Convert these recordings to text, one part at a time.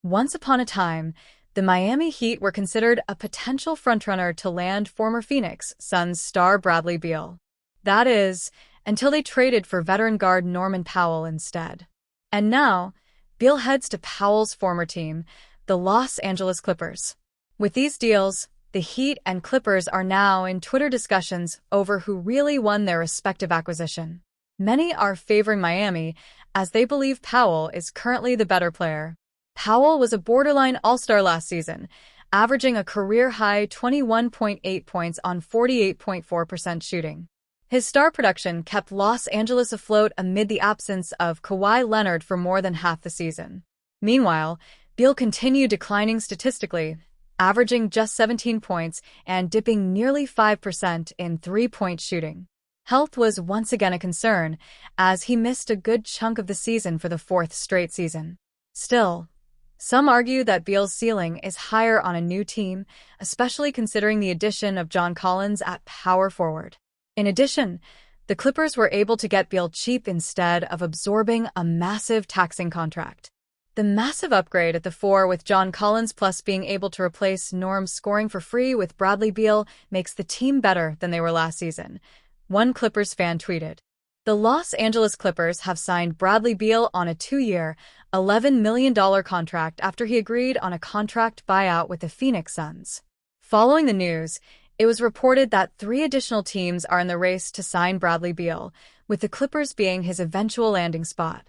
Once upon a time, the Miami Heat were considered a potential frontrunner to land former Phoenix Suns star Bradley Beal. That is, until they traded for veteran guard Norman Powell instead. And now, Beal heads to Powell's former team, the Los Angeles Clippers. With these deals, the Heat and Clippers are now in Twitter discussions over who really won their respective acquisition. Many are favoring Miami, as they believe Powell is currently the better player. Powell was a borderline all-star last season, averaging a career-high 21.8 points on 48.4% shooting. His star production kept Los Angeles afloat amid the absence of Kawhi Leonard for more than half the season. Meanwhile, Beal continued declining statistically, averaging just 17 points and dipping nearly 5% in three-point shooting. Health was once again a concern, as he missed a good chunk of the season for the fourth straight season. Still, some argue that Beal's ceiling is higher on a new team, especially considering the addition of John Collins at power forward. In addition, the Clippers were able to get Beal cheap instead of absorbing a massive taxing contract. The massive upgrade at the four with John Collins plus being able to replace Norm's scoring for free with Bradley Beal makes the team better than they were last season, one Clippers fan tweeted. The Los Angeles Clippers have signed Bradley Beal on a 2-year, $11 million contract after he agreed on a contract buyout with the Phoenix Suns. Following the news, it was reported that 3 additional teams are in the race to sign Bradley Beal, with the Clippers being his eventual landing spot: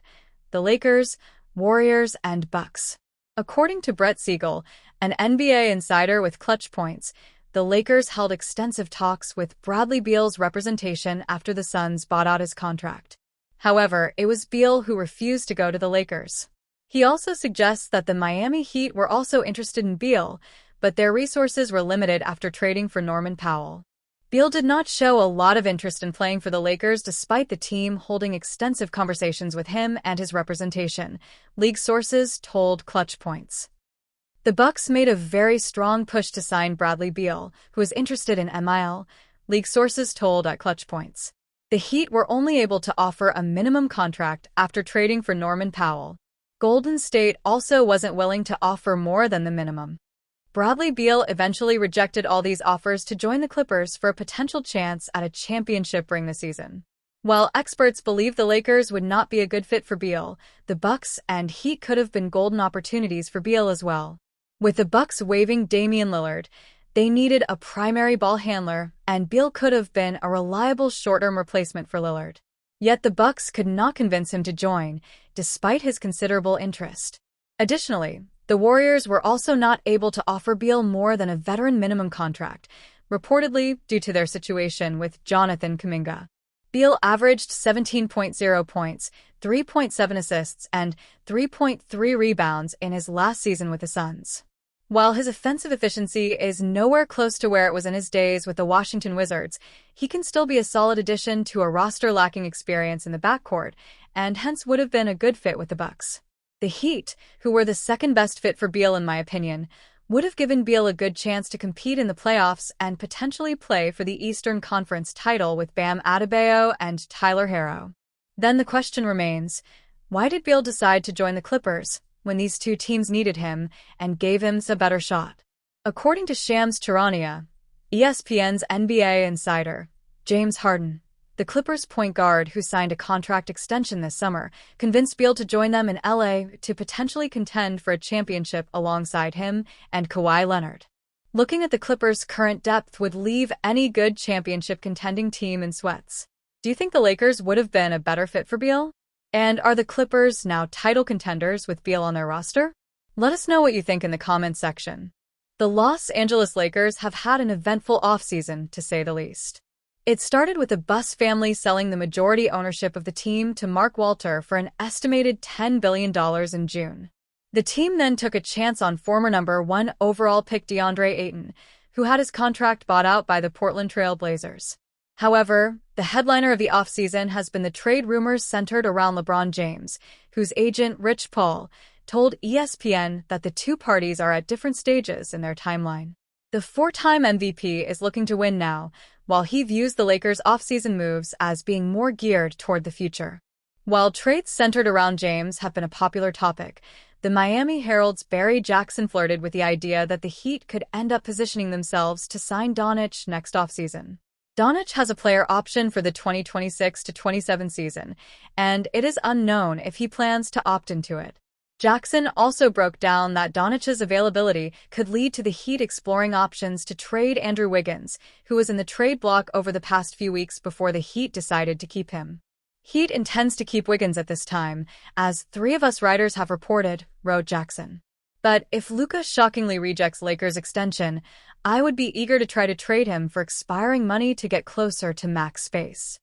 the Lakers, Warriors, and Bucks. According to Brett Siegel, an NBA insider with Clutch Points, the Lakers held extensive talks with Bradley Beal's representation after the Suns bought out his contract. However, it was Beal who refused to go to the Lakers. He also suggests that the Miami Heat were also interested in Beal, but their resources were limited after trading for Norman Powell. Beal did not show a lot of interest in playing for the Lakers despite the team holding extensive conversations with him and his representation, league sources told Clutch Points. The Bucks made a very strong push to sign Bradley Beal, who was interested in MIL, league sources told at Clutch Points. The Heat were only able to offer a minimum contract after trading for Norman Powell. Golden State also wasn't willing to offer more than the minimum. Bradley Beal eventually rejected all these offers to join the Clippers for a potential chance at a championship ring this season. While experts believe the Lakers would not be a good fit for Beal, the Bucks and Heat could have been golden opportunities for Beal as well. With the Bucks waiving Damian Lillard, they needed a primary ball handler, and Beal could have been a reliable short-term replacement for Lillard. Yet the Bucks could not convince him to join, despite his considerable interest. Additionally, the Warriors were also not able to offer Beal more than a veteran minimum contract, reportedly due to their situation with Jonathan Kuminga. Beal averaged 17.0 points, 3.7 assists, and 3.3 rebounds in his last season with the Suns. While his offensive efficiency is nowhere close to where it was in his days with the Washington Wizards, he can still be a solid addition to a roster lacking experience in the backcourt, and hence would have been a good fit with the Bucks. The Heat, who were the second best fit for Beal in my opinion, would have given Beal a good chance to compete in the playoffs and potentially play for the Eastern Conference title with Bam Adebayo and Tyler Herro. Then the question remains, why did Beal decide to join the Clippers when these two teams needed him and gave him a better shot? According to Shams Charania, ESPN's NBA insider, James Harden, the Clippers point guard who signed a contract extension this summer, convinced Beal to join them in LA to potentially contend for a championship alongside him and Kawhi Leonard. Looking at the Clippers' current depth would leave any good championship contending team in sweats. Do you think the Lakers would have been a better fit for Beal? And are the Clippers now title contenders with Beal on their roster? Let us know what you think in the comments section. The Los Angeles Lakers have had an eventful offseason, to say the least. It started with the Buss family selling the majority ownership of the team to Mark Walter for an estimated $10 billion in June. The team then took a chance on former number 1 overall pick DeAndre Ayton, who had his contract bought out by the Portland Trail Blazers. However, the headliner of the offseason has been the trade rumors centered around LeBron James, whose agent Rich Paul told ESPN that the two parties are at different stages in their timeline. The four-time MVP is looking to win now, while he views the Lakers' offseason moves as being more geared toward the future. While trades centered around James have been a popular topic, the Miami Herald's Barry Jackson flirted with the idea that the Heat could end up positioning themselves to sign Doncic next offseason. Doncic has a player option for the 2026-27 season, and it is unknown if he plans to opt into it. Jackson also broke down that Doncic's availability could lead to the Heat exploring options to trade Andrew Wiggins, who was in the trade block over the past few weeks before the Heat decided to keep him. Heat intends to keep Wiggins at this time, as 3 of us writers have reported, wrote Jackson. But if Luka shockingly rejects Lakers' extension, I would be eager to try to trade him for expiring money to get closer to max space.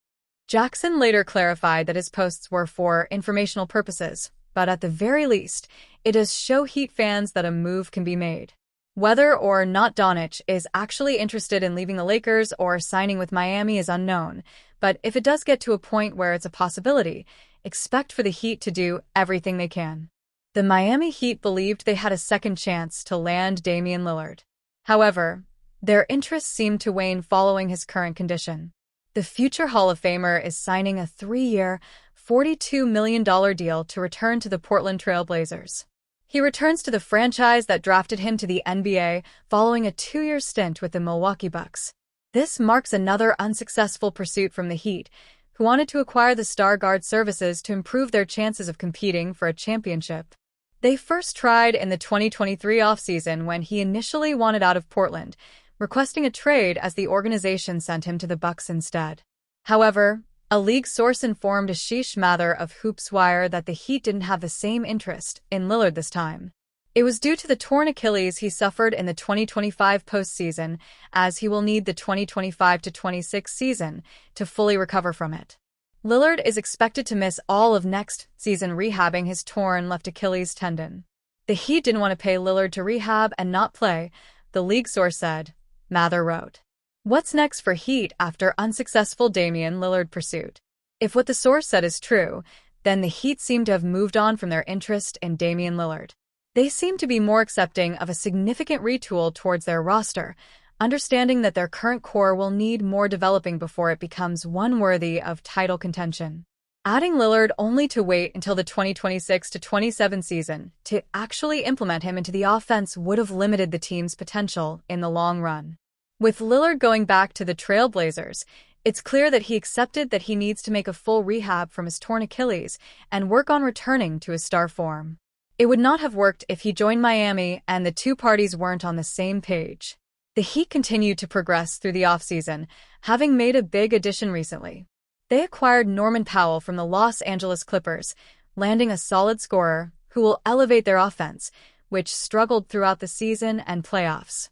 Jackson later clarified that his posts were for informational purposes, but at the very least, it does show Heat fans that a move can be made. Whether or not Doncic is actually interested in leaving the Lakers or signing with Miami is unknown, but if it does get to a point where it's a possibility, expect for the Heat to do everything they can. The Miami Heat believed they had a second chance to land Damian Lillard. However, their interest seemed to wane following his current condition. The future Hall of Famer is signing a 3-year, $42 million deal to return to the Portland Trail Blazers. He returns to the franchise that drafted him to the NBA following a 2-year stint with the Milwaukee Bucks. This marks another unsuccessful pursuit from the Heat, who wanted to acquire the star guard services to improve their chances of competing for a championship. They first tried in the 2023 offseason when he initially wanted out of Portland, requesting a trade as the organization sent him to the Bucks instead. However, a league source informed Ashish Mather of HoopsWire that the Heat didn't have the same interest in Lillard this time. It was due to the torn Achilles he suffered in the 2025 postseason, as he will need the 2025-26 season to fully recover from it. Lillard is expected to miss all of next season rehabbing his torn left Achilles tendon. The Heat didn't want to pay Lillard to rehab and not play, the league source said, Mather wrote. What's next for Heat after unsuccessful Damian Lillard pursuit? If what the source said is true, then the Heat seem to have moved on from their interest in Damian Lillard. They seem to be more accepting of a significant retool towards their roster, understanding that their current core will need more developing before it becomes one worthy of title contention. Adding Lillard only to wait until the 2026-27 season to actually implement him into the offense would have limited the team's potential in the long run. With Lillard going back to the Trail Blazers, it's clear that he accepted that he needs to make a full rehab from his torn Achilles and work on returning to his star form. It would not have worked if he joined Miami and the two parties weren't on the same page. The Heat continued to progress through the offseason, having made a big addition recently. They acquired Norman Powell from the Los Angeles Clippers, landing a solid scorer who will elevate their offense, which struggled throughout the season and playoffs.